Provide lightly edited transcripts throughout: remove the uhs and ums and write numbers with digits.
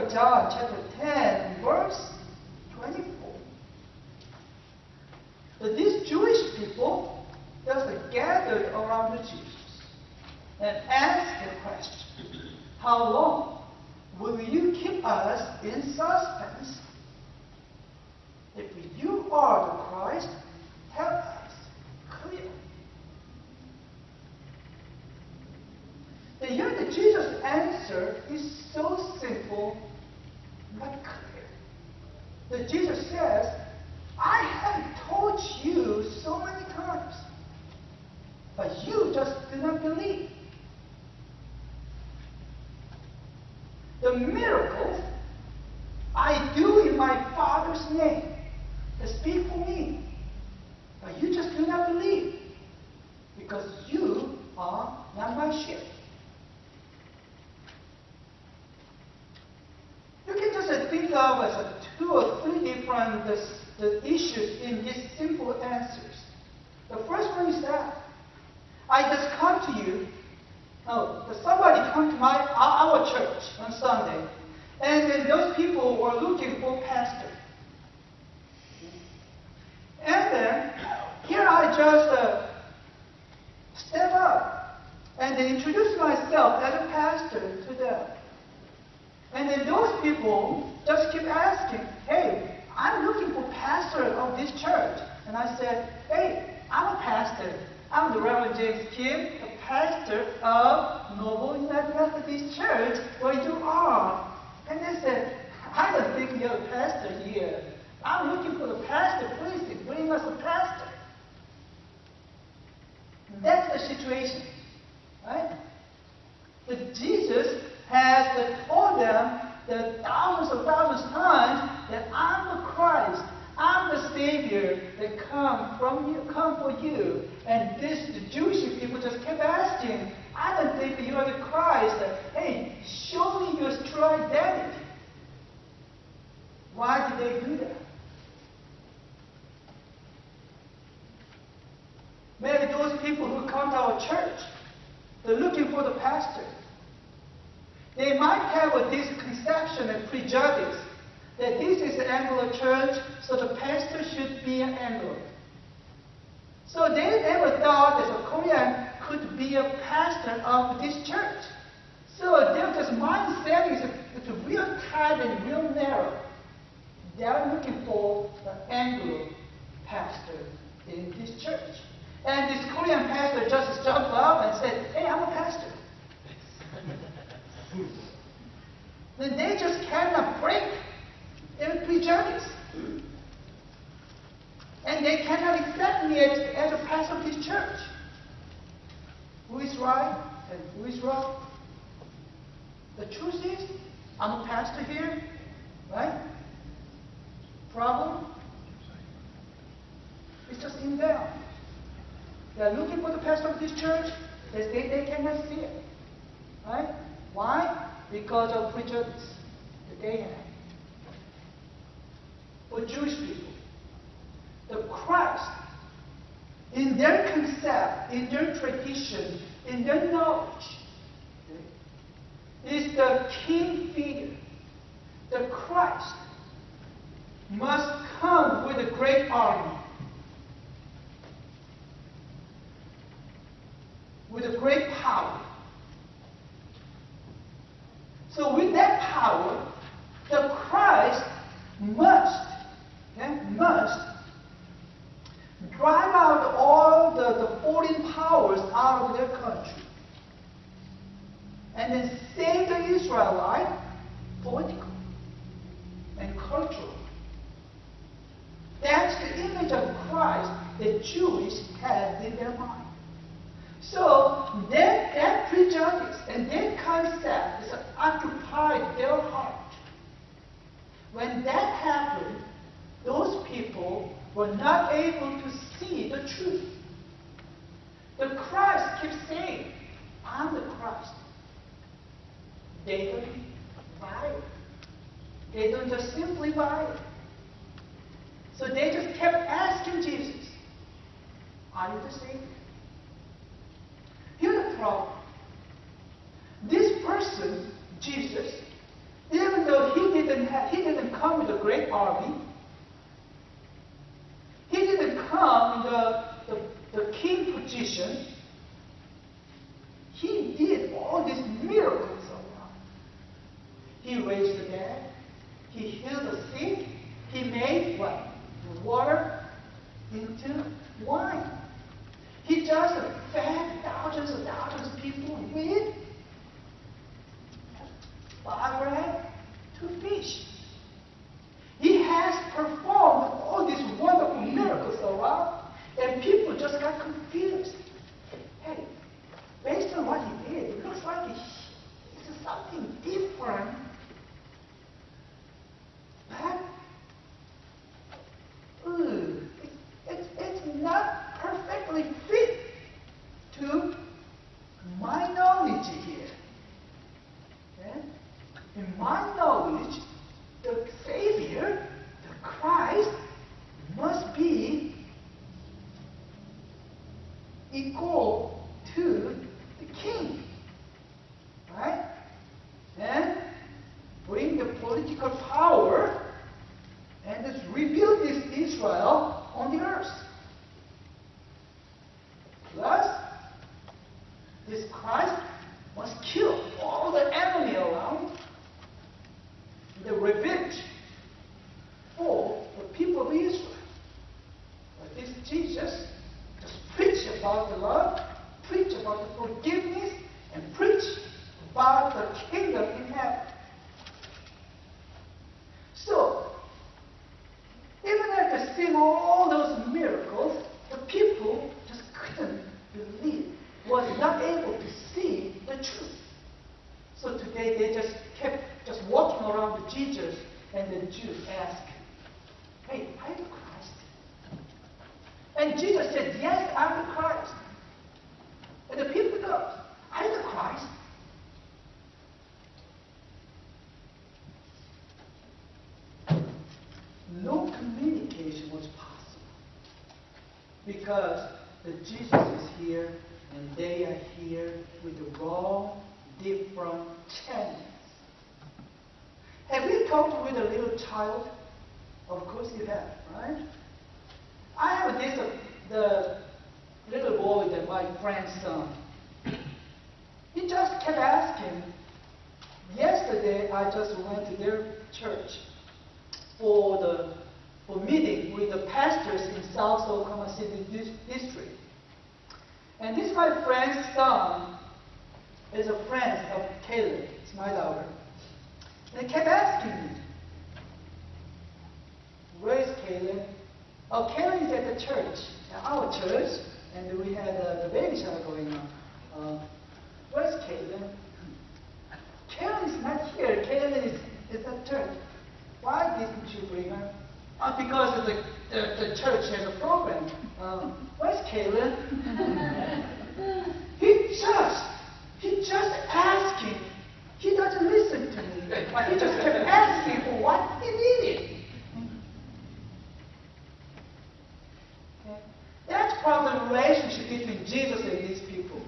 of John, chapter 10, verse 24. But these Jewish people just gathered around Jesus and asked the question, how long will you keep us in suspense? If you are the Christ, tell us clearly. And yet Jesus' answer is so simple but clear. That Jesus says, I have told you so many times, but you just do not believe. The miracles I do in my Father's name, they speak for me, but you just do not believe, because you are not my sheep. You can just think of 2 or 3 different the issues in these simple answers. The first one is that I just come to you. Somebody come to our church on Sunday, and then those people were looking for a pastor. And then here I just step up and then introduce myself as a pastor to them. And then those people just keep asking, hey, I'm looking for pastor of this church. And I said, hey, I'm a pastor. I'm the Reverend James Kim, the pastor of Noble United Methodist Church, where you are. And they said, I don't think you're a pastor here. I'm looking for the pastor. Please bring us a pastor. That's the situation, right? But Jesus has told them that thousands of times that I'm the Christ, I'm the Savior that come for you. And the Jewish people just kept asking, I don't think that you are the Christ. Hey, show me your true identity. Why did they do that? Maybe those people who come to our church, they're looking for the pastor. They might have this conception and prejudice that this is an Anglo church, so the pastor should be an Anglo. So they never thought that a Korean could be a pastor of this church. So their just mindset is it's real tight and real narrow. They are looking for the Anglo pastor in this church. And this Korean pastor just jumped up and said, hey, I'm a pastor. Then they just cannot break their prejudice. And they cannot accept me as a pastor of this church. Who is right and who is wrong? The truth is, I'm a pastor here, right? Problem? It's just in them. They are looking for the pastor of this church. They cannot see it. Right? Why? Because of prejudice that they have. For Jewish people, the Christ, in their concept, in their tradition, in their knowledge, is the king figure. The Christ must come with a great army, with a great power. So with that power, the Christ must drive out all the foreign powers out of their country. And then save the Israelite politically and culturally. That's the image of Christ that Jews had in their mind. So that prejudice and that concept has occupied their heart. When that happened, those people were not able to see the truth. The Christ keeps saying, I'm the Christ. They don't buy it. They don't just simply buy it. So they just kept asking Jesus, are you the Savior? Here's the problem. This person, Jesus, even though didn't come with a great army. He didn't come in the king position. He did all these miracles around. He raised the dead. He healed the sick. He made what? Water into wine. He just fed thousands of people with 5 bread, 2 fish. He has performed all these wonderful miracles around, and people just got confused. Hey, based on what he did, it looks like it's something different. But it's not perfectly fit to my knowledge here. Okay? In my knowledge, the Savior, the Christ, must be equal to the King. Right? And bring the political power and just rebuild this Israel on the earth. Plus, this Christ must kill all the enemy around. The revenge for the people of Israel. But this Jesus just preach about the love, preach about the forgiveness, and preach about the kingdom in heaven. So, even after seeing all those miracles, the people just couldn't believe, was not able to see the truth. So today they just kept walking around with Jesus, and the Jews asked, "Hey, are you the Christ?" And Jesus said, "Yes, I'm the Christ." And the people go, "Are you the Christ?" No communication was possible because the Jesus is here and they are here with the wrong, different channels. Have you talked with a little child? Of course you have, right? I have the little boy that my friend's son. He just kept asking. Yesterday I just went to their church for meeting with the pastors in South Oklahoma City district. And this my friend's son is a friend of Caleb. It's my daughter. And he kept asking me, "Where is Caleb?" "Oh, Caleb is at the church, at our church, and we had the baby shower going on. Where's Caleb?" "Caleb is not here. Caleb is at church." "Why didn't you bring her?" "Because the church has a program." "Where's Caleb?" He just asking. He doesn't listen to me, but he just kept asking for what he needed. Okay? That's probably the relationship between Jesus and these people.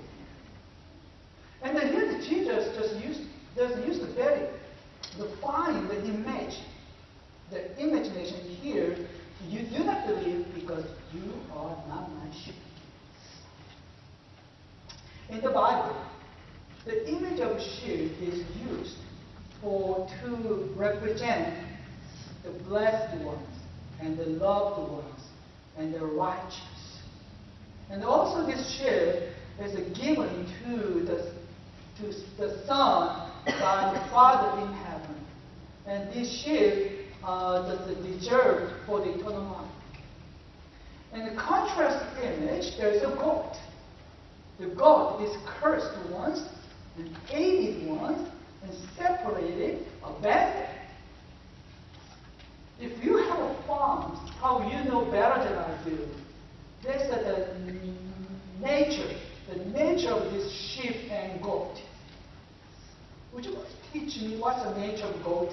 And then here the Jesus doesn't use the define the image, the imagination here. "You do not believe because you are not my sheep." In the Bible, the image of sheep is used to represent the blessed ones and the loved ones and the righteous. And also this sheep is given to the Son by the Father in heaven. And this sheep is deserved for the eternal life. In the contrast image, there is a goat. The goat is cursed once and hated once and separated, abandoned. If you have a farm, how you know better than I do. There's the nature of this sheep and goat. Would you teach me what's the nature of goat?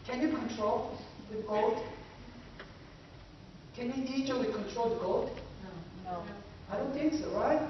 Can you control the goat? Can you easily control the goat? No. I don't think so, right?